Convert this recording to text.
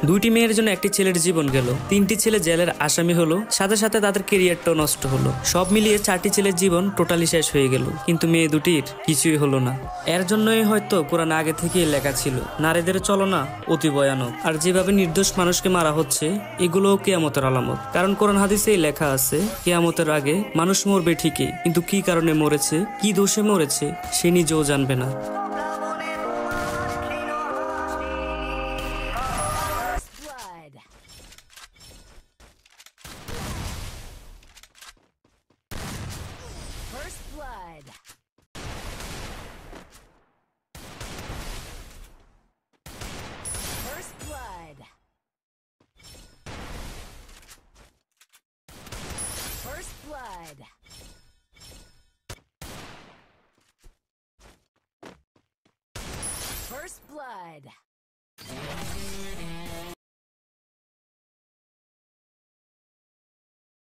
দুইটি মেয়ের জন্য একটি ছেলের জীবন গেল, তিনটি ছেলে জেলের আসামি হলো, সাথে সাথে তাদের কেরিয়ারটাও নষ্ট হলো। সব মিলিয়ে চারটি ছেলের জীবন টোটালি শেষ হয়ে গেল, কিন্তু মেয়ে দুটির কিছুই হলো না। এর জন্যই হয়তো কোরআন আগে থেকেই লেখা ছিল নারীদের চলনা অতি ভয়ানক। আর যেভাবে নির্দোষ মানুষকে মারা হচ্ছে, এগুলোও কিয়ামতের আলামত। কারণ কোরআন হাদিসেই লেখা আছে কিয়ামতের আগে মানুষ মরবে ঠিকই, কিন্তু কি কারণে মরেছে, কি দোষে মরেছে, সে নিজেও জানবে না। First blood. First blood. First blood. First blood.